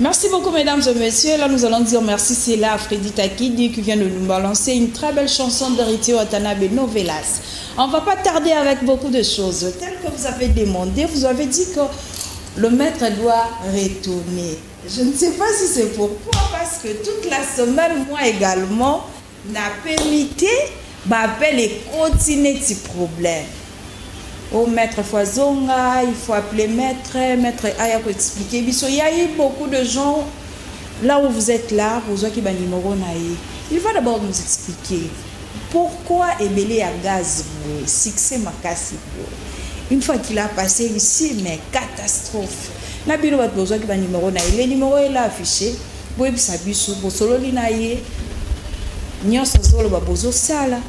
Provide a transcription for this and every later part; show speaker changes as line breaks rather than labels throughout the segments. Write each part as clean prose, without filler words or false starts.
Merci beaucoup, mesdames et messieurs. Là, nous allons dire merci. C'est là Freddy Takidi qui vient de nous balancer une très belle chanson de Riti Watanabe Novelas. On ne va pas tarder avec beaucoup de choses. Tel que vous avez demandé, vous avez dit que le maître doit retourner. Je ne sais pas si c'est pourquoi, parce que toute la semaine, moi également, n'a permis de continuer ces problèmes. Au maître Foisonga, il faut appeler maître Aya pour expliquer. Il y a eu beaucoup de gens, là où vous êtes là, vous avez un numéro naïf. Il va d'abord nous expliquer pourquoi Ebele à gaz, succès Makasi. Une fois qu'il a passé ici, mais catastrophe. La bureau a besoin d'un numéro naïf. Le numéro est là affiché. Vous avez sabisu, vous solo linaïe. Nyon solo babozo sala.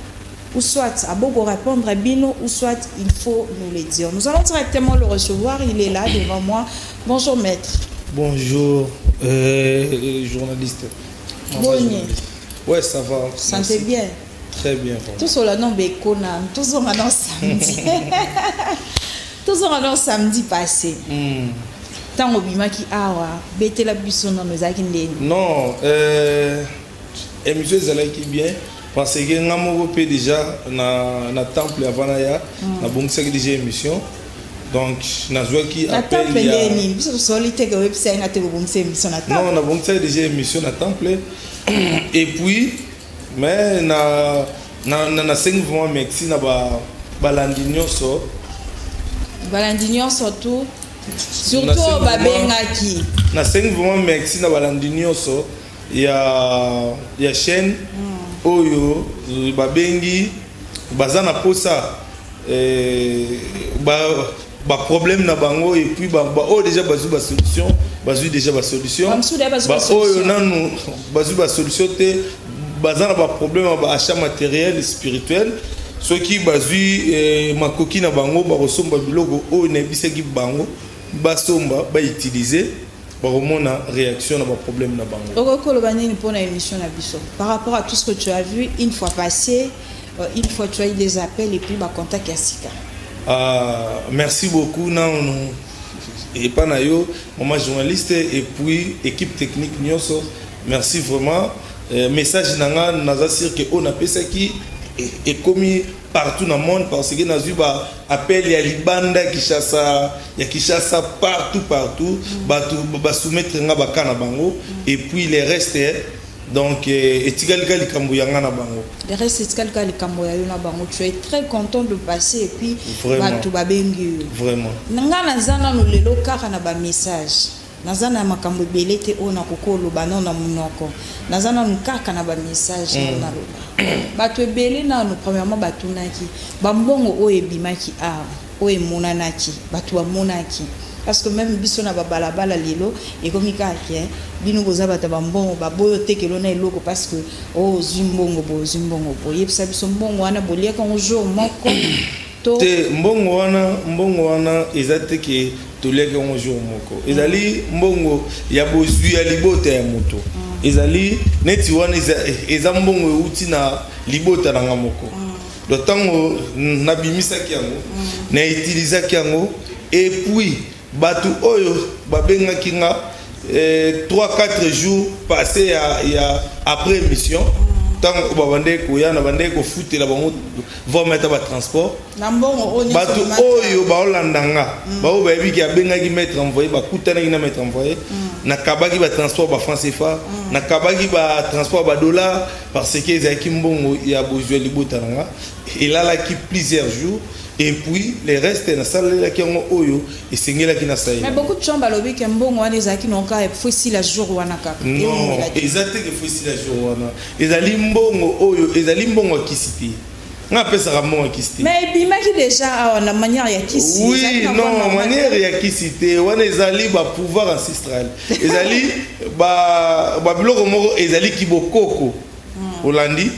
Ou soit à beaucoup répondre à Bino, ou soit il faut nous le dire. Nous allons directement le recevoir, il est là devant moi. Bonjour maître.
Bonjour journaliste.
Bonjour.
Ouais, ça va.
Sentez bien.
Très bien.
Tout sur le nom de Conan, toujours un samedi. Toujours un samedi passé. Tant au bima qui a bêté la buisson dans nos akindés.
Non, émission Zalaki bien. Parce que nous avons déjà na temple avant là, na bon c'est déjà émission. Donc na joie qui appelle il y a non, na bon c'est déjà émission na temple. Et puis mais na 5 mois merci na balandinyo so.
Balandinyo surtout surtout babengaki.
Na 5 mois merci na balandinyo so. Il y a chaîne oyo babengi bazana posa ba problème na bango et puis ba déjà bazu ba solution ba oyo nanu bazu ba solution te bazana ba problème ba achat matériel et spirituel ceux qui bazu makoki na bango ba resomba biloko oyo na biseki bango ba somba ba utiliser la réaction à problème na bango.
Par rapport à tout ce que tu as vu, une fois passé, une fois tu as eu des appels et puis contact Yassika.
Merci beaucoup et pas nayo, maman journaliste et puis équipe technique Nyoso. Merci vraiment. Message nanga nazasir que on a ça qui est commis partout dans le monde parce que nous avons appel il y a Libanda Kishasa partout ba soumettre nga bakana bango et puis les restes donc etikalika likambo yanga na bango
les restes etikalika likambo ya na bango tu es très content de passer et puis batu babengi
vraiment
nga nazana no lelo kaka na ba message nazana makambo belete ona kokolo banona munoko nazana nkaka na ba message na loba bato ebele na no premièrement batunaki bambongo o ebimaki a o emonanaki bato bamonaki parce que même biso na babalabala lelo ekomika ke bino boza bata bambongo baboyo tekelo na eloko parce que o zimbongo bo yebisa biso mbongo wana boliaka un jour moko
te mbongo wana ezate ke toliaka un jour moko ezali mbongo ya bozwi ya libota ya moto ezali neti wana eza mbongo euti na libota na moko le tango na bimisaki yango na utilisaki yango et puis batu oyo babengaki nga 3-4 jours passés après émission tant babande ko ya na bande ko futela bango va mettre ba transport batu oyo ba olandanga ba o ba biki abengaki mettre envoyer ba kutana na mettre envoyer na kabaki ba transport ba francs CFA na kabaki ba transport ba dollar parce que ezaki mbongo ya bozwe libotananga il a là qui plusieurs jours et puis les restes na salle la ki ngo oyo esengela ki na salle
mais beaucoup de gens balobi ke mbongo wana ezaki nonka fosi la jour wana kaka
non ezate ke fosi la jour wana ezali mbongo oyo ezali mbongo kisiti nga pesa mbongo kisiti
mais bimaki déjà na manière ya kisiti
oui non manière ya kisiti wana ezali ba pouvoir ancestral ezali ba biloko moko ezali kibokoko olandi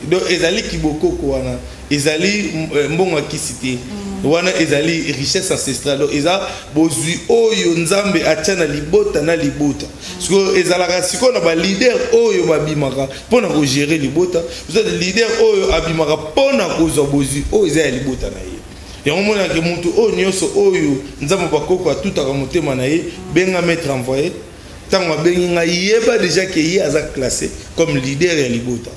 donc ezali kibokoko wana ezali mbongo kisiti wana ezali richesse ancestrale eza bozwi oyo nzambe atiana libota na libota siko ezalaka siko na ba leader oyo babimaka pona ko gérer libota vous êtes leader oyo abimaka pona kozwa bozwi oyo eza ya libota na ye Et on mona que mutu o nyoso oyo nzambo bakoko atutaka motema na ye benga maître envoyé tango bengi nga yeba déjà que ye aza classé comme leader ya libota.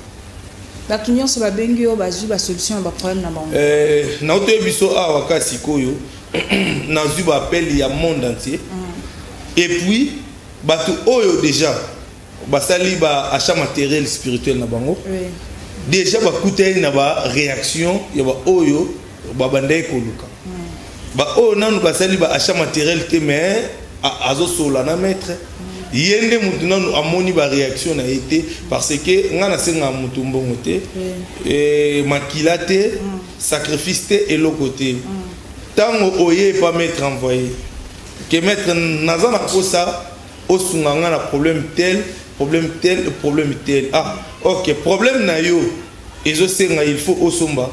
Bato nyonso babengi yo bazwi ba solution ba problème na bango.
Na oto biso awa kasi koyo na zu ba appel ya monde entier. Et puis bato oyo déjà basali ba achat matériel spirituel na bango. Déjà ba kuteli na ba réaction ya ba oyo ba bandai koluka. Ba oyo nanu basali ba achat matériel te mais azo sola na maître. Yende mutu nanu amoni ba réaction na été parce que ngana senga mutu mbongo te makila te sacrifice te et l'autre côté tango oye pas mettre envoyé que mettre nazana pour ça osunga ngana problème tel ah OK problème na yo ezo senga il faut osomba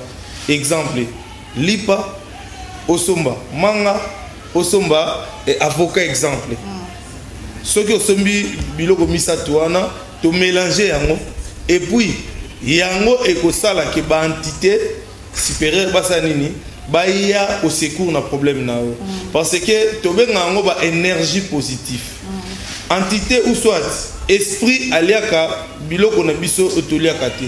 exemple lipa osomba manga osomba avocat exemple. Ce qui est biloko misato wana to mélanger yango et puis yango ekosala ke ba entité supérieure basa nini ba ya au secours na problème na yo parce que to benga yango ba énergie positive entité ou soit esprit aliaka biloko na biso otoliaka te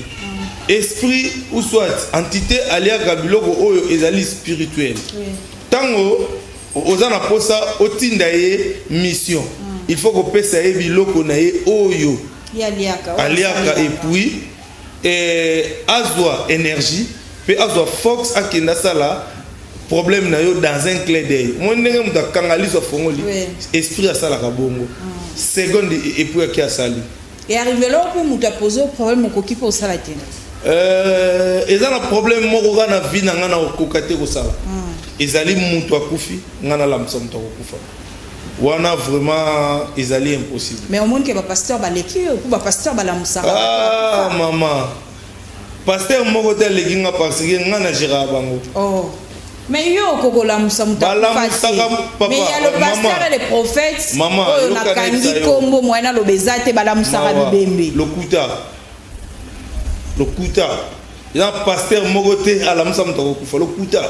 esprit ou soit entité aliaka biloko oyo ezali spirituel tango ozana posa otinda ye mission. Il faut que pesa e biloko na ye oyo aliaka et puis azwa énergie pe azwa force akenda sala problème na yo dans un clin d'œil mo ndenge muta kangalisa fongoli esprit asala ka bongo seconde et puis aki asali
et arrivé là pour muta poser problème ko ki pour sala te
ezana problème moko kana vie na ngana okokate ko sala ezali mutu akufi ngana la msamto akufa. Wana vraiment ezali impossible.
Mais au monde que ba pasteur ba leki ou ba pasteur ba la musaka.
Ah maman. Pasteur moko tel lekinga parce que ngana jira bango.
Oh. Mais yo koko la musamuta. Mais il y a le pasteur et les prophètes.
Maman,
oh na kandi kombo moyena lo bezate ba la musaka bibembe.
Le kuta. Il y a un pasteur moko te ala musamuta ko kufa le kuta.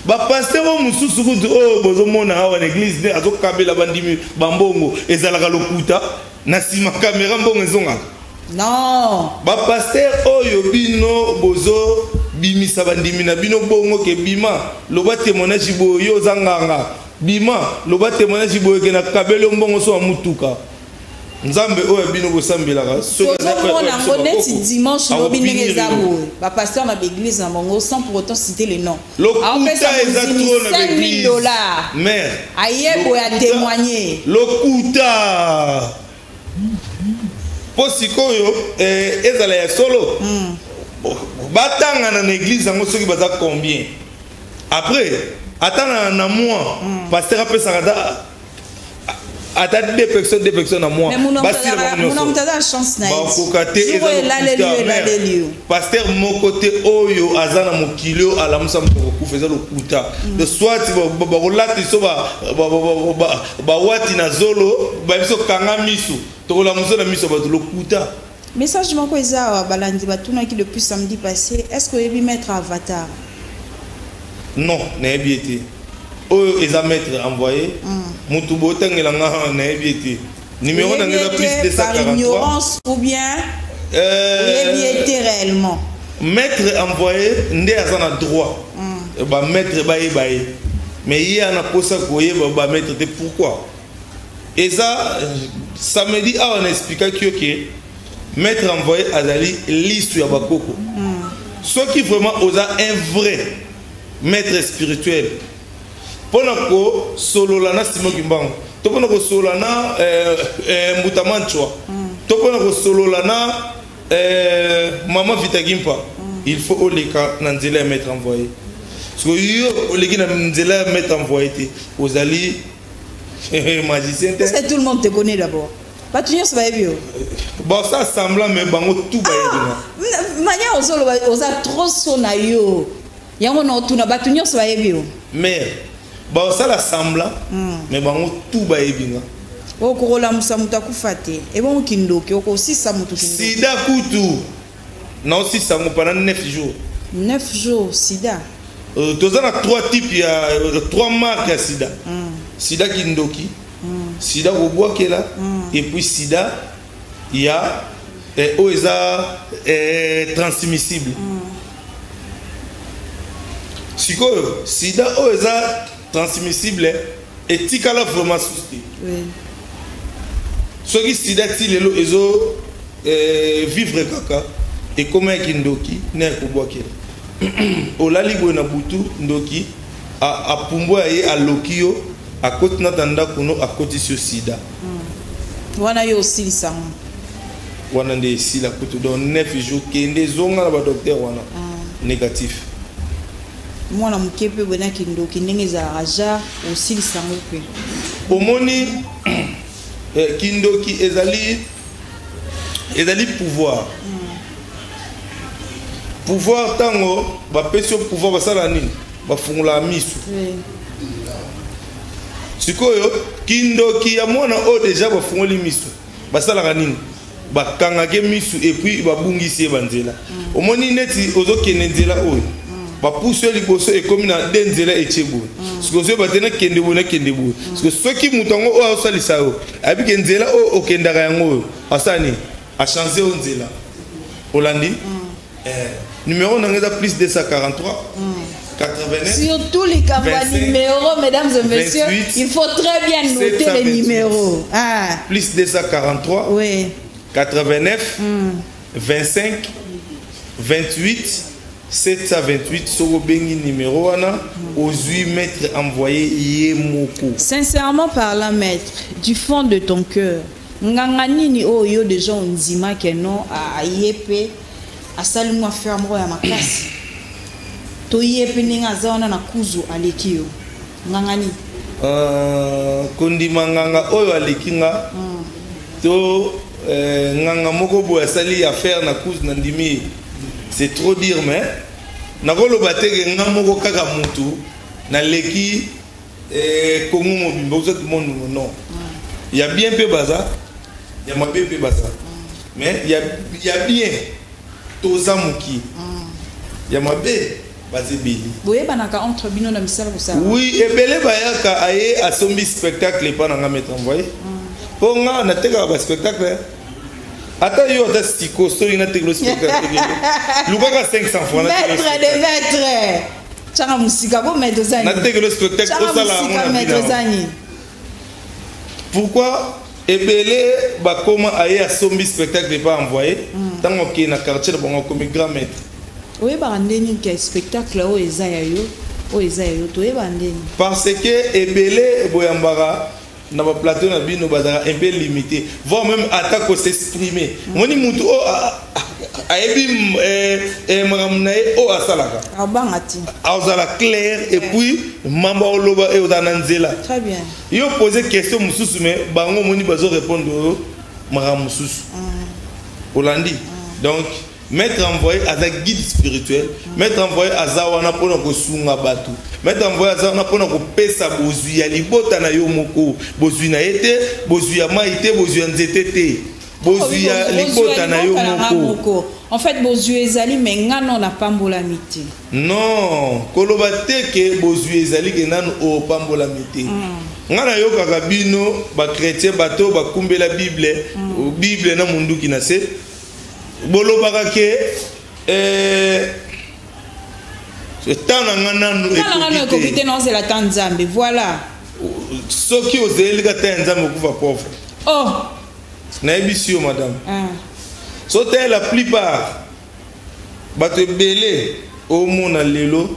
Ba pasteur mususu kutu oh bozomona awa na église ne azokabela bandimi bambongo ezalaka lokuta na sima caméra mbongo ezonga
non
ba pasteur oyo bino bozo bimisa bandimi na bino bongo ke bima loba témoignage boyo zanganga bima loba témoignage boyo ke na kabelo mbongo so mutuka nzambe oyo bino bosambelaka
sozomona ngo neti dimanche lobi ndenge eza boye bapasteur na baeglise na bango sans pour autant citer les noms
lokuta eza trop na baeglise mère
aye boye a témoigner
lokuta po sikoyo ezala ya solo batangana na église yango soki baza combien après atana na mois pasteur apesaka ata deux personnes à moi.
Mais mon chance na
pasteur mon côté oyo azana mokilio ala musa moko faisait le kuta. De soit ba rolati so ba wati na zolo ba biso kanga misu. To la muso na miso ba le kuta.
Message moko eza balandi batuna ki depuis samedi passé, est-ce que yebi mettre avatar?
Non, na yebi été. Oyo eza maître envoyé mutu botangela nga na ebiete numéro na ngeza plus de 243
par ignorance ou bien ebiete réellement
maître envoyé ndé azana droit ba maître baye mais il y a na posa koye ba maître de pourquoi et ça samedi on explique que maître envoyé azali liste ya bakoko ceux qui vraiment osa un vrai maître spirituel. Ponako sololana Simon Kimbango. To ponako sololana Mbutamanchwa. To ponako sololana Maman Vitagimpa. Il faut oleka nanzela mettre envoyé. Parce que yo oleki nanzela mettre envoyé aux alliés magicien.
C'est tout le monde te connaît d'abord. Pas tout le monde va bien.
Bon ça semblant mais bango tout ba yebina.
Mania ozolo oza trop sonayo. Yango no tuna batu nyonso ba yebio.
Mais bon ça la semblant mais bango tout ba yebinga.
O korola musamuta kufate. E bon kindoki o ko sisa mutu kindoki.
Sida kutu. Non si ça pendant 9 jours.
9 jours sida.
Tous on a 3 types, il y a 3 marques à sida. Sida Kindoki, sida Roboakela, et puis sida, il y a OESA transmissible. Sikoyo, sida OESA transmissible, et tikala vraiment souci. Ceux qui sida tilelo ezo vivre kaka, et comment Kindoki, n'est Roboakela. Olali na butu ndoki a pumbo a lokio a côté na tanda kuno a côté sur sida
wana yo aussi sang
wana nde si la côté dans 9 jours kende zonga na ba docteur wana négatif
mwana mukepe bwana kindoki ndenge za raja aussi sang pe
omoni kindoki ezali pouvoir pouvoir tango ba pesio pouvoir basala nini bafungula misu sikoyo kindoki ya mwana o deja bafungoli misu basala nini bakangake misu et puis babungisi banzela omoni neti ozokende nzela oyo bapuso liboso ekomi na denzela echebo sikoyo zo batena kende bona kende bo sikoyo soki mutango o asalisa yo abike nzela o okendaka yango asani a changer nzela olandi numéro n'a plus 243 89
surtout les campagnes numéros, mesdames et messieurs, 28, il faut très bien noter 728. Les numéros.
Plus 243
oui.
89 25 28 728 Soro bengi numéro wana aux 8 mètres envoyé yemoko.
Sincèrement parlant, maître, du fond de ton cœur, nganganini oyo de gens nzima keno a yepe asali mwa fermo ya makasi to yepe ninga zaona na kuzu alekio ngangani
kondima nganga oyo alekinga to nganga moko bo asali affaire na kuzu na ndimi c'est trop dire mais nakolo bateke nganga moko kaka mutu na leki kongo mobimba tout le monde non il y a bien peu bazar il y a mabe peu bazar mais il y a bien toza muki ya mabe bazebeli
boye banaka entre bino na misala ko ça
oui ebele bayaka aye asombi spectacle pa na mettre envoyé ponga na teka ba spectacle ata yo ata stiko so ina teka spectacle lukaka 500 francs
maître de maître changa musika bo maître zani
na teka spectacle au sala
maître zani
pourquoi ebele bakoma aye asombi spectacle pa envoyé tango ki na quartier de bongo comme grand maître
oui ba ndeni ke spectacle o ezaya yo to e ba ndeni
parce que ebele boyambara na ba plateau na bino bazara un peu limité voire même attaque s'exprimer moni mutu o ayebi maramnae o asalaka
abangati
azala clair et puis mamba oloba e odananzela
très bien
yo poser question mususu mais bango moni bazo répondre maram mususu Olandi donc mettre envoyé à un guide spirituel mettre envoyé à zawana pona ko sunga batu mettre envoyé à zawana pona ko pesa bozui ya libota na yo moko bozui na ete bozui ya maite bozui ya nzetete bozui ya libota na yo moko
en fait bozui ezali menga non na pambola miti
non koloba te ke bozui ezali ke nanu o pambola miti ngana yo kaka bino ba chrétien bato ba kumbela bible na munduki na se bolobaka ke tana ngana
ekokite non c'est la tanzambe voilà
soki ozeli ka tanzambe kuva pauvre
oh
na ebisio madame so te la plupart bato ebele omona lelo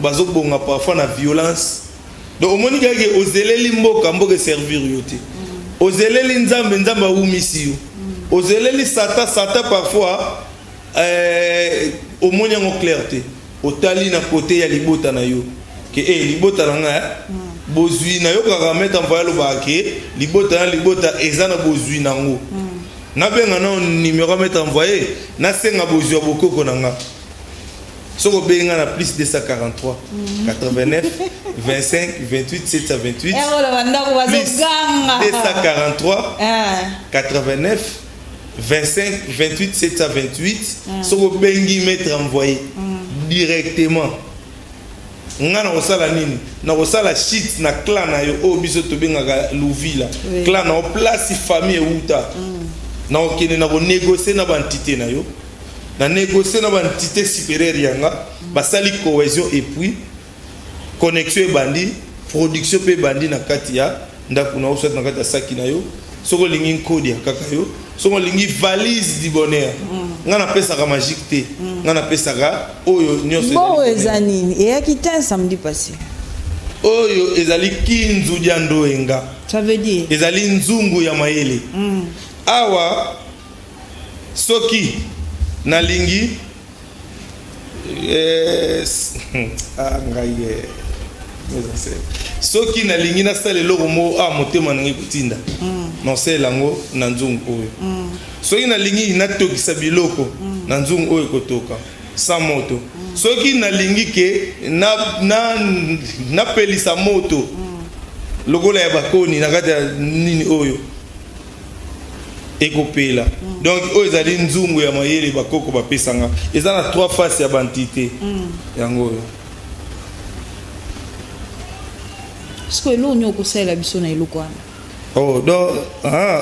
bazobonga parfois na violence donc omoni kaka ozeleli mboka servir yo te ozeleli nzambe nzambe awumisi yo ozeleli sata parfois omoni yango clarté otali na côté ya libota na yo ke libota na nga bozui na yo kaka mettre envoyer lo baké libota ezana bozui nango na benga na numéro mettre envoyer na senga bozui bokoko na nga soko benga na plus 243 89 25 28 728 plus 243 89 25 28 728 soko bengi mettre envoyer directement nga na kosala nini na kosala shit na clan na yo oyo biso tobengaka luvila clan na oplace famille euta na okende na konégocier na baentité na yo na négocier na baentité supérieure yanga basali cohésion et puis connexion ebandi production pe bandi na kati ya ndako na osat na kati ya saki na yo soko lingi nkodi ya kaka yo soko lingi valise du bonheur nga na pesa ka magique te nga na pesa ka oyo nyonso
bon ezani et akita samedi passé
oyo ezali kinzu dia ndoenga
ça veut dire
ezali nzungu ya mayele awa soki na lingi ngai soki na lingi na sala eloko mo motema nangi kutinda na sala yango na nzungu oyo soki na lingi na tokisa biloko na nzungu oyo kotoka sa moto soki na lingi ke na pelisa moto lokola ya bakoni na kati ya nini oyo ekopela donc oyo ezali nzungu ya mayele bakoko bapesanga eza na 3 faces ya bantité yango oyo
Est-ce que l'on y a aussi la biso na eloko wana?
Oh, donc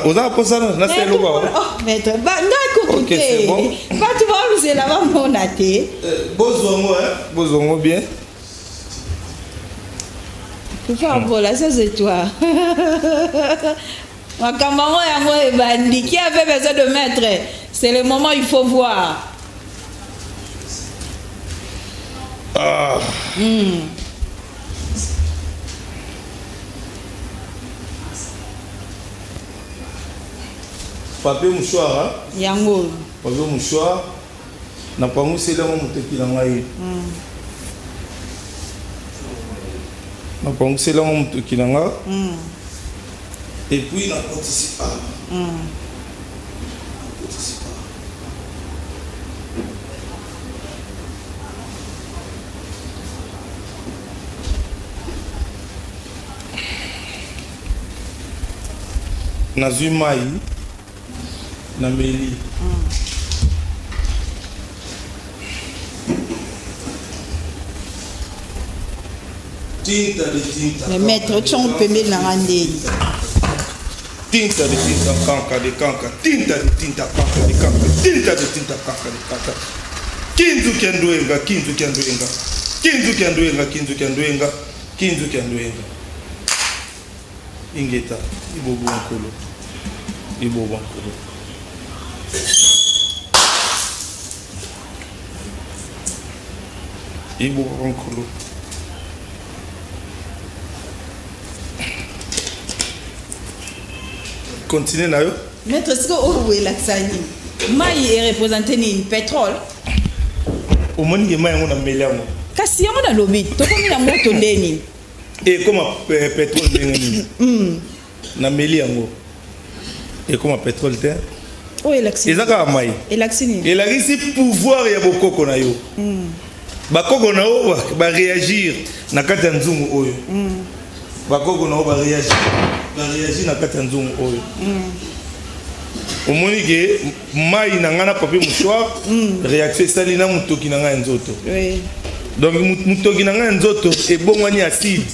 oza posana na c'est eloko wana.
Oh, mais toi ba ndako
OK, c'est bon.
Pas tu vas nous là va monaté.
Bozongo bozongo bien.
Tu fais voilà, ça c'est toi. Makambo yango e bandi qui avait besoin de mettre, c'est le moment il faut voir.
Papier mouchoir
yango
papier mouchoir na pango sela mo muteki na ngai na pango sela mo muteki na nga et puis na participe na zumai na meli tinta de tinta
mais maître tu on peut mettre na randé
tinta de tinta kanka de kanka tinta de tinta kanka de kanka tinta de tinta kanka de kanka kinzu kendoenga kinzu kendoenga kinzu kendoenga kinzu kendoenga kinzu kendoenga ingeta ibobo nkolo ibobo nkolo ibo nkolo continue na yo
maître est-ce que o la tsani mai est représenté ni pétrole
au monde que mai ngona meliamo
kasi yango na lobi to komi na moto ndeni
et comme pétrole ndeni na meliamo et comme pétrole terre
o elaxi
ezaka mai
elaxi ni
elakisi pouvoir ya bokoko na yo bakoko na yo ba réagir na kati ya nzungu oyo bakoko na yo ba réagir na kati ya nzungu oyo omoni ke mai na nga na papier mouchoir réaction esali na motoki na nga ya nzoto donc motoki na nga ya nzoto ebongwani acide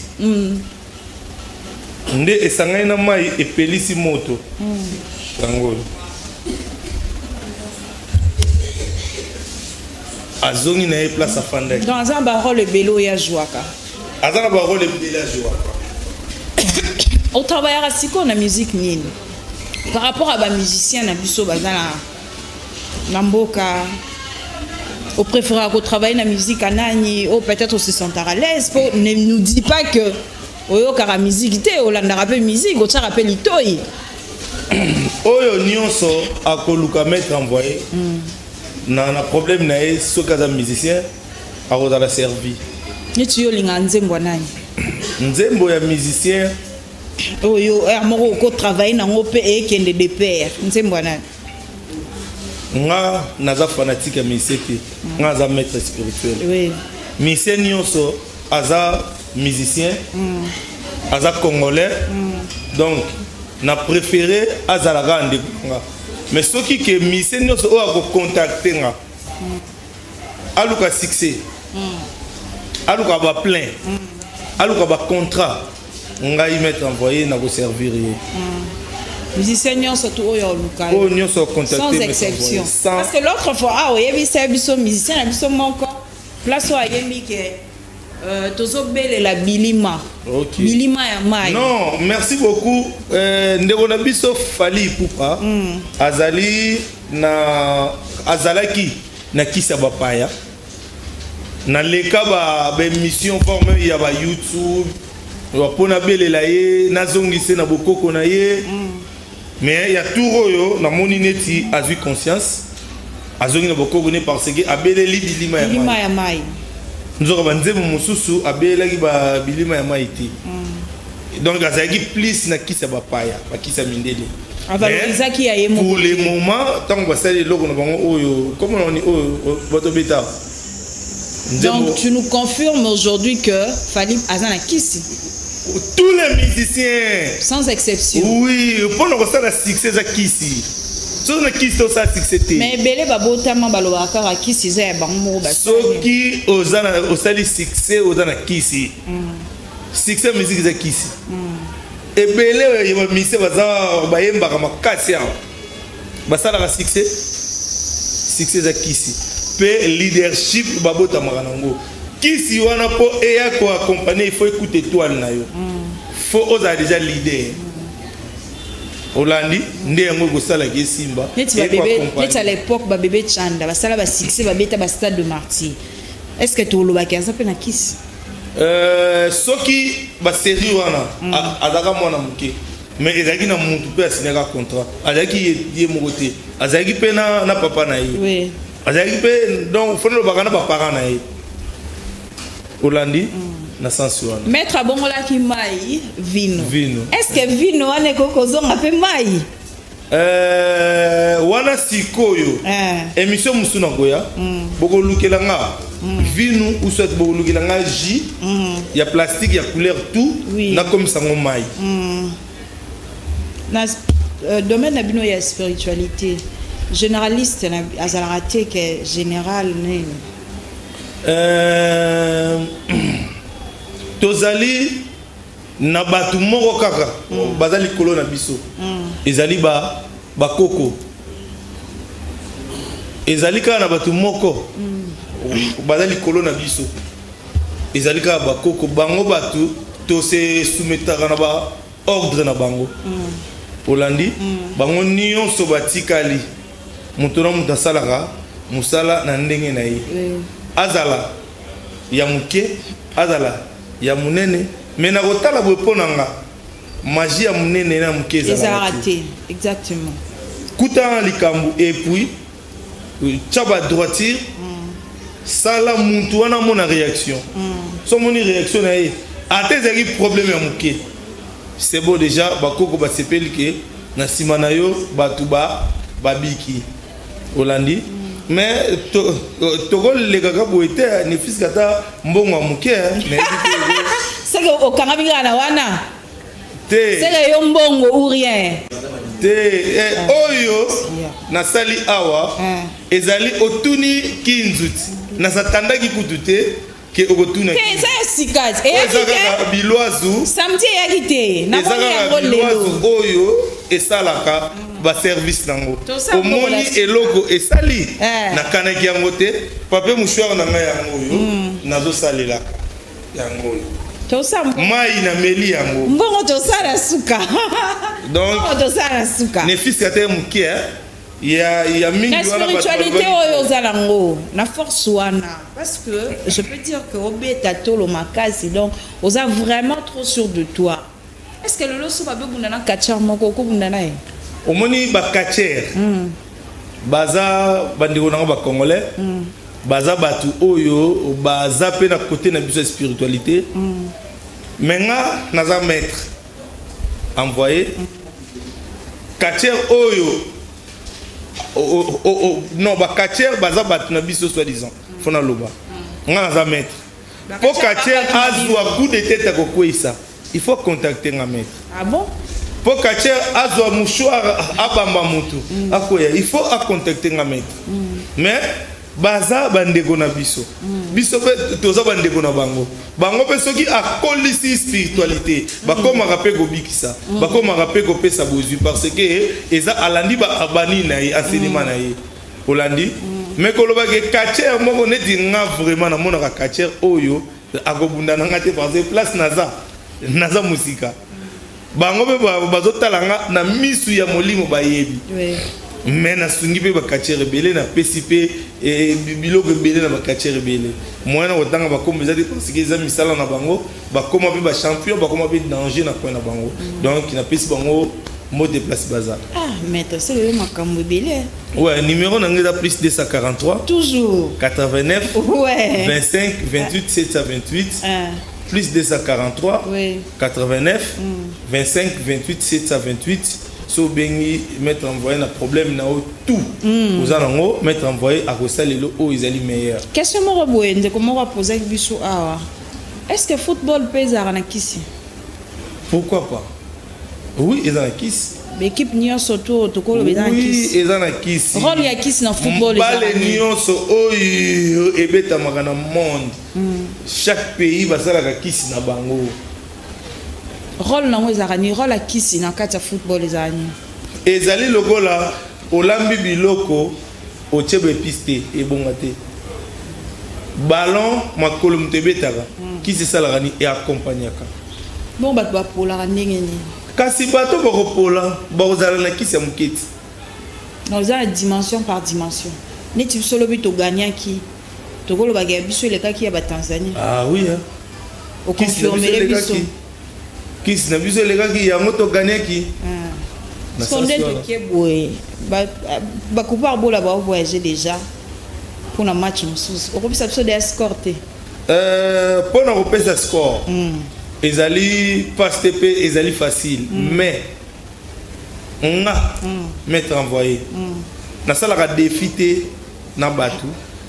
nde esangani na mai epelisi moto yango oyo azongi na ye place afandaki
dans un barole belo ya jouaka
azana barole ebele ya jouaka
au travail à siko na musique nini par rapport à ba musicien na biso bazana na mboka au préféré à travailler na musique anani ou peut-être on se sent à l'aise pour ne nous dit pas que oyo kara musique te olanda rappel musique o tsara rappel itoi
oyo nyonso akoluka mettre envoyé na problème na ye soki aza musicien akozala servi
neti yo linga nzembo nani
nzembo ya musicien
oyo moko ko travailler nango pe ekende de pair nzembo nani
nga naza fanatique ya musicien te nga aza maître spirituel
oui
musicien nyonso aza musicien aza congolais donc na préféré azalaka ndeko nga mais soki ke musicien nyonso oyo akocontacte nga aluka succès aluka ba plein aluka ba contrat ngai mettre envoyé na ko servir
musicien surtout luka sans exception parce que l'autre fois ah oui c'est biso musicien biso moko place wa yemi que tozobele la bilima bilima ya mai
non merci beaucoup ndeko na biso Fally Ipupa azali na azalaki na kisa bapaya na leka ba émission forme ya ba YouTube wapona belela ye nazongise na bokoko na ye mais ya touro na moni neti azui conscience azongi na bokoko ne parce que abeleli bilima ya mai nzoka banzemu mususu abelaki ba bilima ya mai ti donc azaki plus na kisa bapaya bakisa mindele pour le moment tant que ça loko na bango oyo comment on dit oyo boto beta.
Donc tu nous confirmes aujourd'hui que Fally Azana Kisi.
Tous les musiciens.
Sans exception.
Oui, pendant que ça la succès à Kisi. Sur le Kisi ça succès.
Mais belé babo tama baloba kara Kisi za bango ba.
Soki ozana osali succès ozana Kisi. Succès musique za Kisi. Et belé yeba musicien baza bayemba ka makasi ya. Basala ka succès. Succès za Kisi. Pe leadership babota maranango. Kisi wana po eya ko accompagner il faut écouter toi na yo. Faut oza déjà leader. Olandi ndé yango ko sala ki Simba.
Neti à l'époque ba bébé Chanda ba sala ba succès ba beta ba stade de martyr. Est-ce que tu lo ba kaza pe na Kisi?
Soki ba série wana azaka mwana muke. Mais ezaki na mutu pe asinaka contrat. Azaki ye mokote. Azaki pe na papa na ye.
Oui.
Azaki pe donc faut no bakana ba parents na ye. Olandi na sens wana.
Maître abongola ki mai vino. Est-ce que vino ane kokozonga pe mai?
Wana sikoyo. Émission musuna goya. Boko lukela nga. Vino ou soit boko lukela nga jus. Il y a plastique, il y a couleur tout. Na comme ça mai.
Na domaine na bino ya spiritualité. Généraliste na azalaraté que général né.
Tozali na batu moko kaka bazali kolo na biso ezali ba koko ezali kaka na batu moko bazali kolo na biso ezali kaka ba koko bango batu to se soumetaka na ba ordre na bango Olandi bango nyonso batikali mutu na mutu asalaka musala na ndenge na ye azala ya muke azala ya munene mais na kotala boponanga magie ya munene na muke
ezala raté exactement
kuta likambu et puis tchaba droiture sala muntu wana mona réaction so moni réaction na ye atezaki problème ya muke c'est bon déjà bakoko basepeli ke na sima na yo batu babiki Olandi mais toko le gaga boite ne fils kata mbongo muke mais
c'est que au kanabinga na wana
te
c'est que yo mbongo ou rien
te oyo na sali awa ezali otuni kinzuti na satandaki kutute ke okotuna
ke ça sikaz et
ezaka biloazu
samedi yakite na moni yango lelo
oyo esalaka ba service nango omoni eloko esali na kanaki yango te pape mouchoir na ngai yango oyo nazo salela yango mai na meli yango
mbongo tosala suka
donc
tosala suka
ne fils kate mukie ya mingi
wana spiritualité oyo ozalango na force wana parce que je peux dire que obeta tolo makasi donc oza vraiment trop sûr de toi. Est-ce que le loso ba bebunda na katcher moko ko bunda na e
omoni ba katcher baza bandiko na ba congolais baza batu oyo baza pe na côté na biso spiritualité menga naza maître envoyé katcher oyo non ba katcher baza batu na biso soi-disant fona loba nga naza maître pour katcher azwa coup de tête ko kwisa il faut contacter un maître.
Ah bon?
Pour catcher azwa mouchoir abamba mutu akoya il faut contacter un maître. Mais baza bandeko na biso biso pe toza bandeko na bango bango pe soki akolisi spiritualité bakomaka pe kobikisa bakomaka pe kopesa bozwi parce que eza alandi ba abani na ye enseignement na ye olandi mais koloba ke quartier moko neti nga vraiment na mona ka quartier oyo akobunda nga te parce que place naza musika bango pe bazotala nga na misu ya molimo bayebi mais na sungi pe ba quartier rebelle na PCP et biloko rebelle na ba quartier rebelle moi na otanga ba kombe zati parce que za misala na bango ba koma pe ba champion ba koma pe danger na coin na bango donc na pesi bango mot de place bazar.
Ah, mais c'est le makambo belé.
Ouais, numéro n'angéda plus 243.
Toujours.
89.
Ouais.
25 28 728. Plus 243.
Oui.
89. 25 28 728. So bengi mettre envoyé un problème na tout. Vous allez mettre envoyé à Rosalelo où ils allaient meilleur.
Question moi reboende comment on va poser biso awa. Est-ce que football pèse à Ranakisi?
Pourquoi pas? Oui, ils ont un kiss.
L'équipe nyonso autour de Kolo Bédan kiss.
Oui, ils ont un kiss.
Rôle ya kiss dans football.
Les nyonso oyo ebeta magana monde. Chaque pays va ça la kiss na bango.
Rôle na wezarani rôle ya kiss na kata football ezani.
Ezali logola olambi biloko ochebe piste e bongate. Ballon makolo mtebetaka. Kiss ça la rani et accompagnaka.
Bon bat ba pola ndenge ni.
Kasi bato bakopola bazala na kisi ya muketi.
Dans une dimension par dimension. Neti solo bito gagner qui to golo bagaya biso le kaki ya ba Tanzanie.
Ah oui hein.
Au confirmer les biso.
Kisi na biso le kaki ya moto gagner qui.
Ah. Sondé to keboé. Ba couper bola ba voyager déjà pour un match moussous. Au kopisa biso de escorter.
Pour na repesa score. Ezali pas TP, ezali facile, mais on a mettre envoyé. Na sala ka défiter na batu,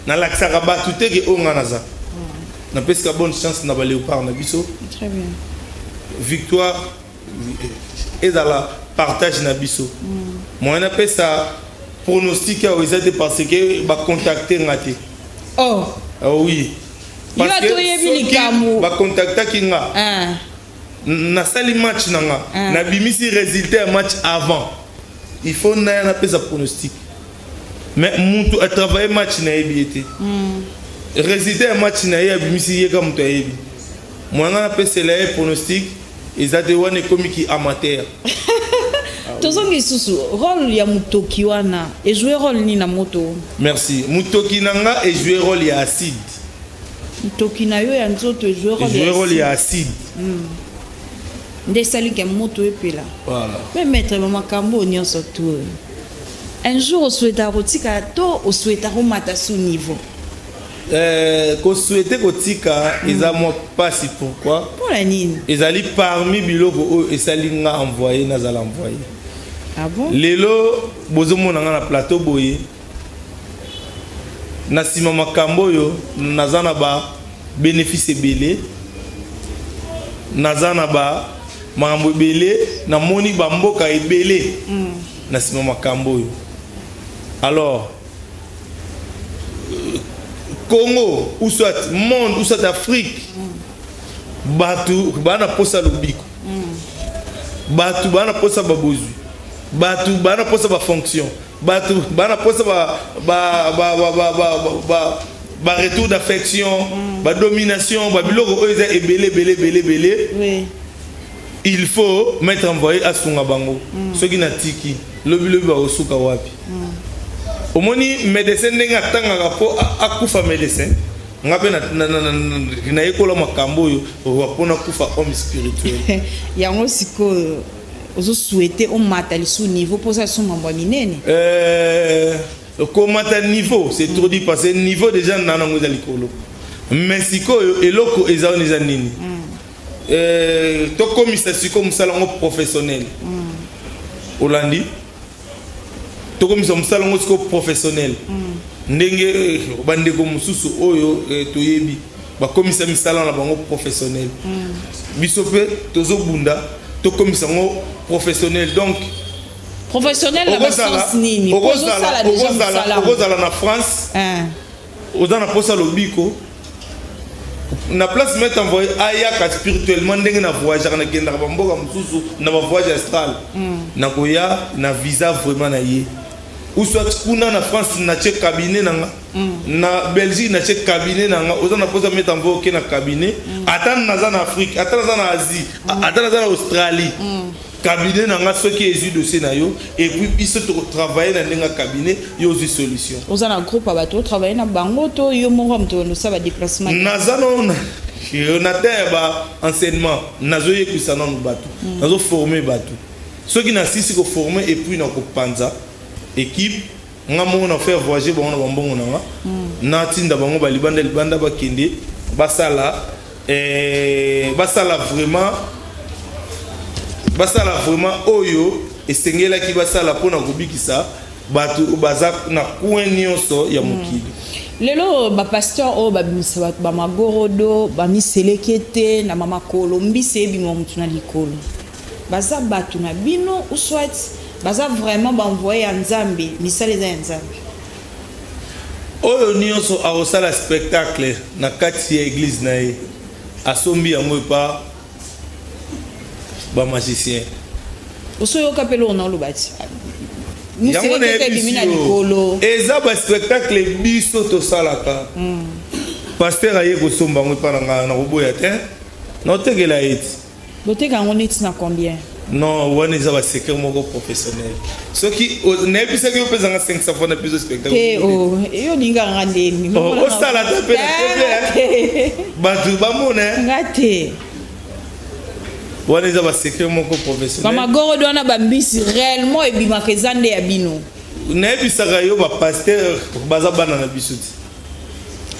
na laksa ka batu te ke onga naza. Na pesca bonne chance na ba léopard na biso.
Très bien.
Victoire ezala partage na biso. Moi na pesa pronostic a ezate parce que ba contacter ngate.
Oh.
Ah oui. Parce que ba contacta kinga na sali match nanga na bimisi résultat match avant il faut na pesa pronostic mais mutu a travaillé match na ebiete résultat match na ya bimisi ye comme to ebi moi na pesa la pronostic ezate wane komiki amateur
tozongi susu rôle ya mutoki wana et jouer rôle ni na moto.
Merci mutoki nanga et jouer rôle ya acide.
Mutoki na yo ya nzoto jouer
rôle ya acide.
Nde sali ke moto epela.
Voilà.
Mais maître makambo nyonso tout. Un jour on souhaite rotika to on souhaite remata sous niveau.
Ko souhaiter kotika eza moi pas si pourquoi.
Pour la nine.
Ezali parmi biloko o esali nga envoyer nazala envoyer.
Ah bon?
Lelo bozomo na na plateau boye. Na sima makambo yo nazana ba bénéfice belé nazana ba makambo belé na moni ba mboka ebelé na sima makambo yo. Alors Congo ou soit monde ou soit Afrique batu bana posa lobiko batu bana posa babozu batu bana posa ba fonction batu bana posa ba retour d'affection ba domination ba biloko oyo eza ebele.
Oui.
Il faut mettre envoyé à sunga bango soki na tiki lobi ba osuka wapi omoni médecin ndenga tanga ko akufa médecin ngape na ekola makambo yo wapona kufa homme spirituel
yango siko ozo souhaiter on matali sous niveau pour ça son mambo minene
comment un niveau c'est trop dit parce que niveau déjà nana ngoza likolo mais siko eloko eza nini to komisa siko musalango professionnel Olandi to komisa musalango siko professionnel ndenge bandeko mususu oyo toyebi ba komisa misala na bango professionnel biso pe tozo bunda to komisa ngo professionnel donc
professionnel la sens nini
okozala na France oza na posa lobiko na place mettre envoyer ayaka spirituellement ndenge na voyage na kenda ba mboka mususu na ba voyage astral na koya na visa vraiment na ye ou soit kuna na France na che cabinet nanga na Belgique na che cabinet nanga oza na posa mettre envoyer ke na cabinet atana naza na Afrique atana naza na Asie atana naza na Australie cabinet nanga ceux qui est dossier na yo et puis ils se travailler dans ndenga cabinet yo aussi solution
oza na groupe abato travailler na bango to yo moko mto no sa ba déplacement
naza non na terre ba enseignement nazo yekusa na bato nazo former bato ceux qui na sisi ko former et puis na ko panza équipe nga mo na faire voyager bango na bambongo nanga na tinda bango ba libanda ba kende basala oyo esengela ki basala pona kobikisa batu baza na coin nyonso ya mokili
lelo ba pasteur o ba bimisa ba magorodo ba miselekete na mama kolombi sebi mo mutuna likolo baza batu na bino ou soit baza vraiment ba envoyer en Nzambe misale za Nzambe
oyo nyonso a osala spectacle na kati ya église na ye asombi yango pa ba magicien
osoyo kapelo na lobati
yango na ebiso eza ba spectacle biso to salaka pasteur aye ko somba ngo pa na roboya te na tegela eti
boteka ngo neti na combien
non wana eza ba secret moko professionnel soki na ebisa ki opeza nga 500 fois na biso spectacle
te o yo linga ngandeni
o sala ta pe na tv batu bamona
ngate
wana eza ba secret moko professionnel
mama goro dona bambisi réellement ebimaka ezande ya bino
na ebisaka yo ba pasteur baza bana na biso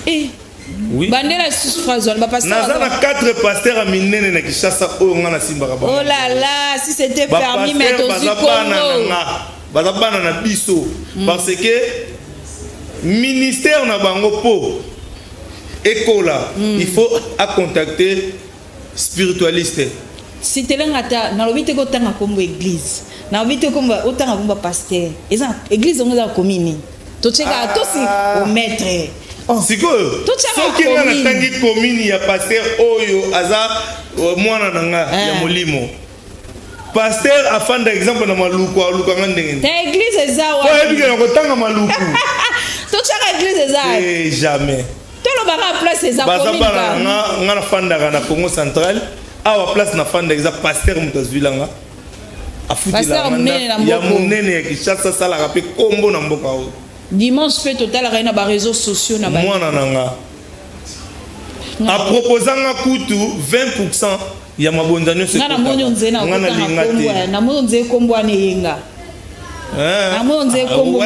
ti oui
bandela sous phrase ba pasteur
naza na 4 pasteurs à minene na Kishasa oyo nga na simba ka ba
oh là là si c'était permis mais aussi Congo
baza bana na biso parce que ministère na bango po ekola il faut à contacter spiritualiste
si telengata na lobite ko tanga kombo église na lobite kombo otanga kombo pasteur eza église on za commune to cheka to si au maître
sikoyo soki nga natangi commune ya pasteur oyo aza mwana na nga ya molimo pasteur afanda exemple na maluku aluka nga ndenge
ta église eza wa
oyebi ke na kotanga maluku
to cheka église eza
jamais
to lo baka place eza commune
ba nga na fandaka na Congo central awa place na fanda eza pasteur mutazwilanga afutila ya monene ya Kishasa salaka pe kombo na mboka oyo
dimanche fait total raina ba réseaux sociaux na ba
mwana nanga a proposanga kutu 20% ya mabonzano se
na moyo nzena ngana linga na moyo nze kombo ane yenga na moyo nze kombo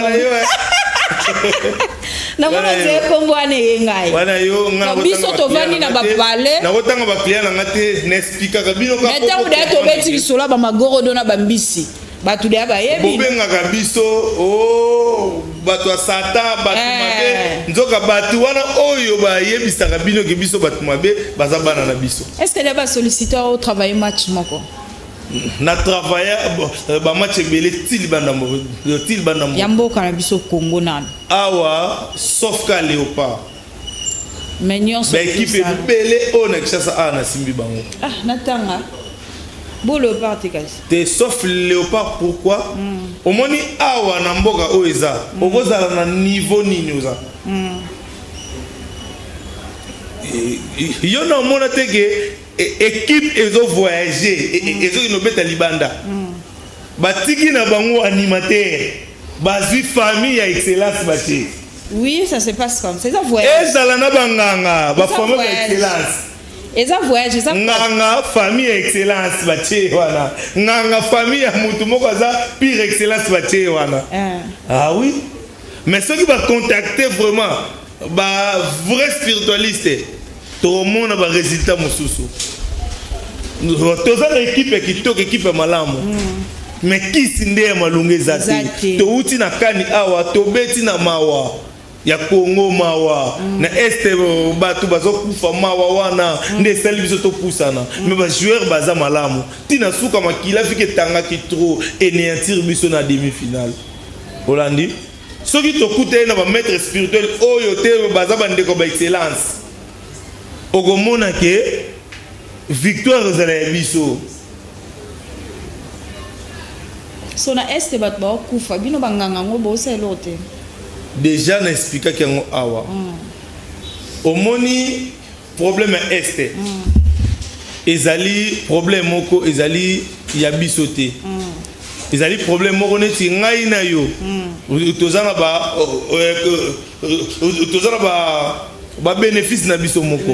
na moyo nze kombo ane yenga
wana yo ngana
biso to vani na ba pale
na kotanga ba client na ngate n'explique ka bino ka
meta uda to beti bisola ba magoro na bambisi batu de ba yebi
bobenga biso o batu sata batu mabe nzoka batu wana oyo ba yebisaka bino ke biso batu mabe baza bana na biso
est-ce que les solliciteur au travail match moko
na travailler ba match belé til bandambo
yamboka na biso Congo nana
awa sauf ka léopard
mais nyonso
ba équipe belé on a Kishasa ana simbi bango
natanga Beau léopard
te sauf léopard pourquoi au moni awa na mboka oeza okozala na niveau nini oza yo na mona teke équipe ezo voyager ezo inobeta libanda batiki na bango animateur bazwi famille ya excellence batie
oui ça se passe comme ça ça voyage
ezala na banganga ba famille ya excellence
eza voyage eza
nganga famille excellence batie wana nganga famille ya mutu moko za pire excellence batie wana ah oui mais ceux qui va contacter vraiment ba vrai spiritualiste tout le monde a résultat mususu toza équipe kitoko équipe malamu mais qui sinde malunge zati to uti na kani awa to beti na mawa ya Congo mawa na este batu bazokufa mawa wana nde sali biso to pusana mais ba joueur baza malamu tina suka makila fike tanga ki trop anéantir biso na demi-finale Holandi soki tokute na ba maître spirituel oyo te baza bandeko ba excellence okomona ke victoire ezala ya biso.
So na este bat ba kufa bino banganga ngo bo selo te.
Déjà na expliquer que ngo awa. Omoni problème este. Ezali problème moko ezali ya biso te. Ezali problème moko neti ngai na yo. Tozana ba bénéfice na biso moko.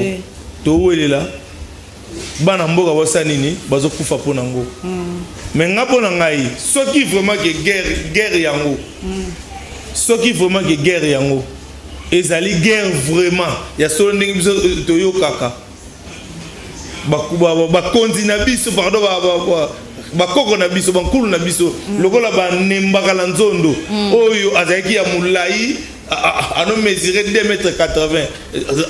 To welela bana mboka bosa nini bazo kufa pona ngo. Mais nga pona ngai soki vraiment que guerre yango. Soki vraiment que guerre yango. Ezali guerre vraiment ya solo ndenge biso toyo kaka. Ba kontina biso pardon ba koko na biso ba nkulu na biso lokola ba nembakala nzondo oyo azaki ya mulai ano mesurer 2,80 m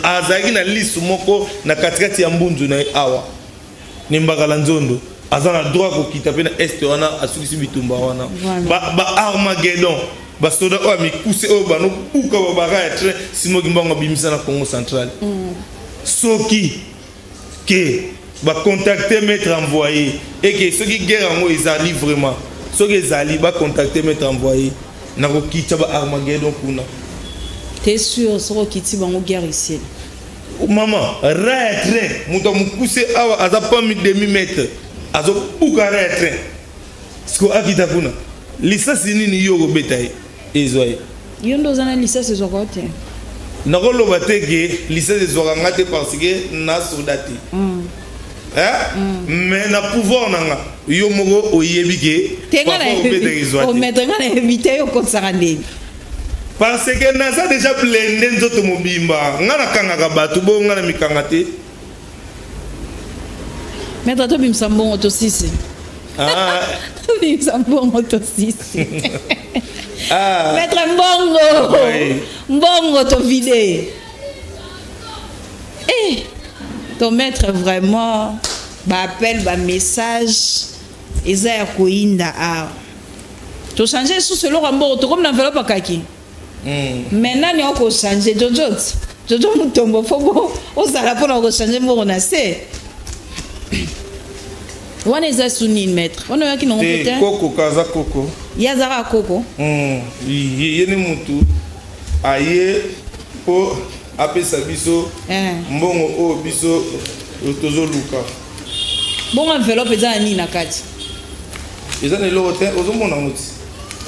azaki na lisu moko na katikati ya mbunzu na awa nembakala nzondo azana droit ko kita pe na este wana asukisi bitumba wana ba Armageddon ba soda o mi kuse o ba no puka ba ba train simoki mbango bimisa na Congo central soki que va contacter maître envoyé et que ceux qui guerre en ezali vraiment ceux qui ezali va contacter maître envoyé na ko kitcha ba Armageddon kuna.
T'es sûr so kiti bango guerre ici
maman train muto mukuse awa aza pas mi demi mètre azo puka train sko akita kuna lisasi nini yo go betaye ezoye
yo ndo zana lisasi zo kote
na ko loba te ke lisasi zo ngate parce que na soldati mais na pouvoir nanga yo moko oyebike
o mettre ngana éviter yo konsaka ndeni
parce que naza déjà blendé nzoto mobimba ngana kangaka batu bo ngana mikanga te
mettre to bimsa mbongo to sisi bimsa mbongo to sisi mettre mbongo to vide ton maître vraiment appelle un message eza ya koinda a to changer sous selon rambo to comme l'enveloppe kaki maintenant ni ko changer jojo mutombo fobo ozala pona ko changer mo na se wana eza suni maître wana yaki non peut-être
koko kaza koko
yazara koko
yeni mutu aye po apesa biso mbongo o biso tozo luka
bon enveloppe eza ni na kati
eza ne lo te ozo mona muti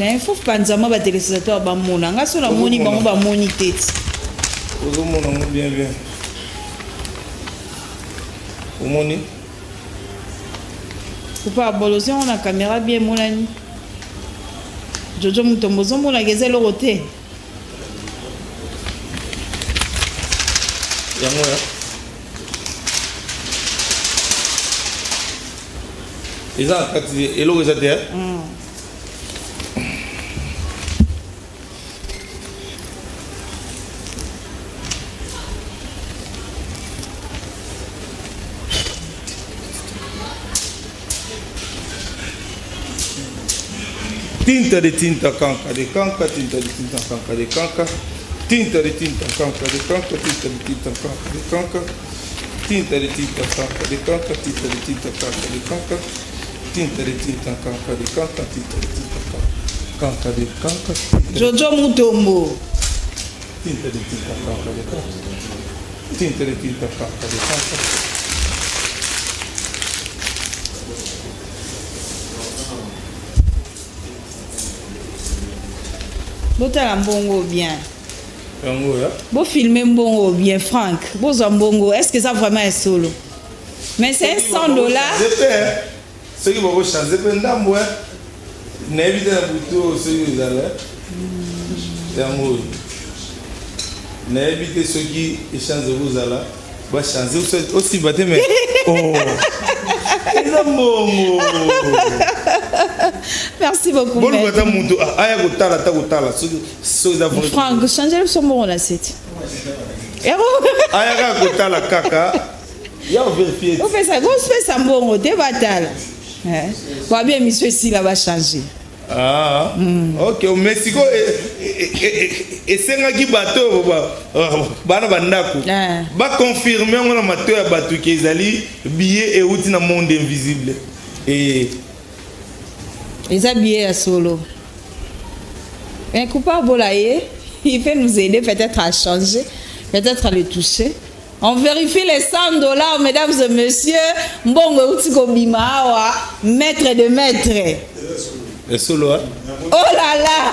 il faut panzama ba téléspectateur ba mona nga so na moni bango ba moni tete
ozo mona mo bien o moni
faut pas boloser on a caméra bien monani jojo mutombo zo mona geze lo roté
yango ya eza kati eloko eza te tinta de tinta kanka de kanka tinta de tinta kanka de kanka tinta de tinta kanka de kanka tinta de tinta kanka de kanka tinta de tinta kanka de kanka tinta de tinta kanka de kanka tinta de tinta kanka de kanka tinta de tinta kanka de kanka
jojo mutombo
tinta de tinta kanka de kanka tinta de tinta kanka de kanka
botala mbongo bien
Bon
filmer mbongo bien Franck bon mbongo est-ce que ça vraiment est solo mais c'est $100
ce qui va vous changer pendant n'évite la bouteille ce que vous allez n'évite ceux qui échangent vous allez va changer aussi battre mais oh
merci beaucoup.
Bon,
Franck, changer le son bon on a cette.
Aya kotala kaka. Ya vérifier.
On fait ça bon on débatal. Va bien monsieur ici là va changer.
Ah, ok, Mexico et sengaki bateau bana bandako ba confirmer on a bateau ya bateau ki ezali billet et outil na monde invisible et
les billets à solo. Un coupable bolaye, il peut nous aider peut-être à changer, peut-être à le toucher. On vérifie les $100, mesdames et messieurs. Mbongo utiko bimawa, maître de maître.
Et solo, hein?
Oh là là!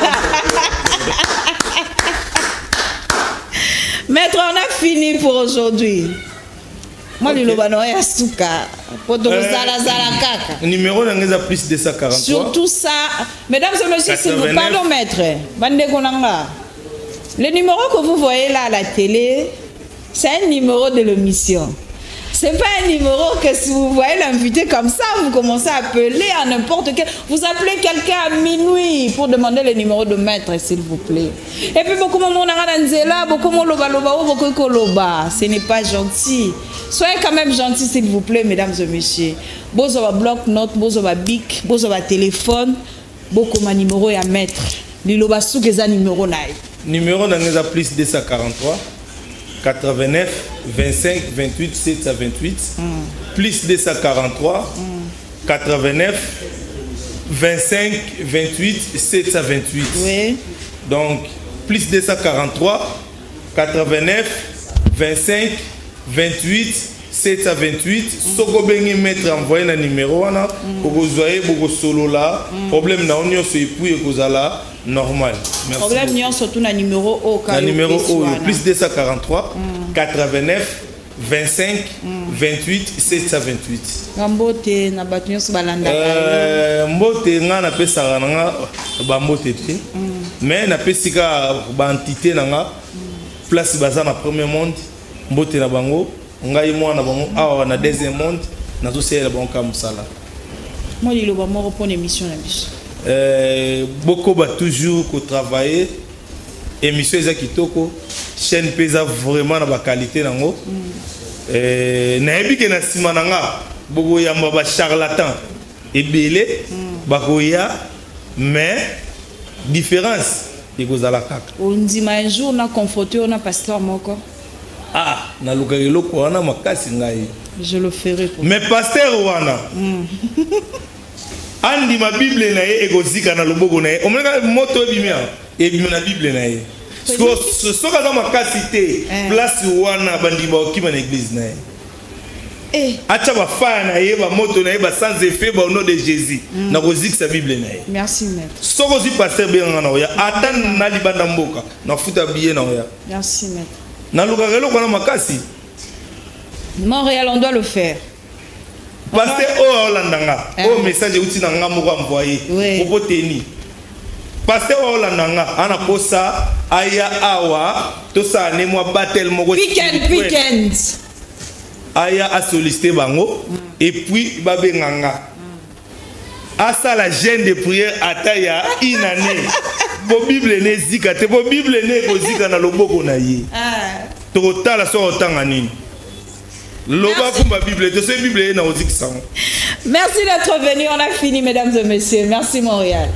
Maître, on a fini pour aujourd'hui. Moi, je suis
numéro de plus de 143.
Surtout ça, mesdames et messieurs, s'il vous plaît, pardon, maître. Le numéro que vous voyez là à la télé, c'est un numéro de l'émission. Ce n'est pas un numéro que si vous voyez l'invité comme ça, vous commencez à appeler à n'importe quel... Vous appelez quelqu'un à minuit pour demander le numéro de maître, s'il vous plaît. Et puis beaucoup de monde beaucoup de loba. Ce n'est pas gentil. Soyez quand même gentils, s'il vous plaît, mesdames et messieurs. Vous avez bloc-notes, vous avez bic, vous avez téléphone, beaucoup de numéros à mettre. Liloba sous que ça numéro naï.
Numéro dans plus 243 89 25 28 728 plus 243 89 25 28 728.
Oui.
Donc plus 243 89 25 28 728. Soko bengi mettre envoyer un numéro wana ko zoyer boko solo là problème na onyo so épouiller kozala normal. Merci.
Problème n'y a surtout un numéro au cas.
Numéro au plus 243 89 25 28 728.
Gambote na batunyo so balanda.
Mbote nga na pesa nga ba mbote te. Mais na pesika ba entité nga place baza na premier monde mbote na bango ngai mwana bango awa na deuxième monde na to sela bango ka musala.
Moi li loba moko pour émission na biso.
Beaucoup va toujours travailler émission za kitoko chaîne pesa vraiment na ba qualité nango na ebike na sima nanga boko ya ba charlatan ebele bakoya mais différence ekozala kaka
on dit un jour na confronté on a pasteur moko
na lukagelo ko wana makasi ngai
je le ferai pour
mais pasteur wana andi ma bible na ye ekozika na loboko na ye omeka moto ebimia ebimia na bible na ye soka za makasi te place wana bandimba okima na église na ye acha ba fire na ye ba moto na ye ba sans effet ba au nom de Jésus na kozika sa bible na ye.
Merci maître.
Soko zi pasteur benga na oya atan na libanda mboka na futa billet na oya.
Merci maître.
Na lukagelo ko na makasi
Montréal on doit le faire.
Parce que oh landanga oh message uti na nga moko envoyer pour tenir parce que oh landanga ana posa aya awa to sa ne moi battle moko
weekend
aya a solliciter bango et puis ba benganga asa la gêne de prière ataya inane bo bible ne zika te bo bible ne ko zika na loboko na ye to tala so otanga nini. Merci
d'être venu, on a fini mesdames et messieurs. Merci Montréal.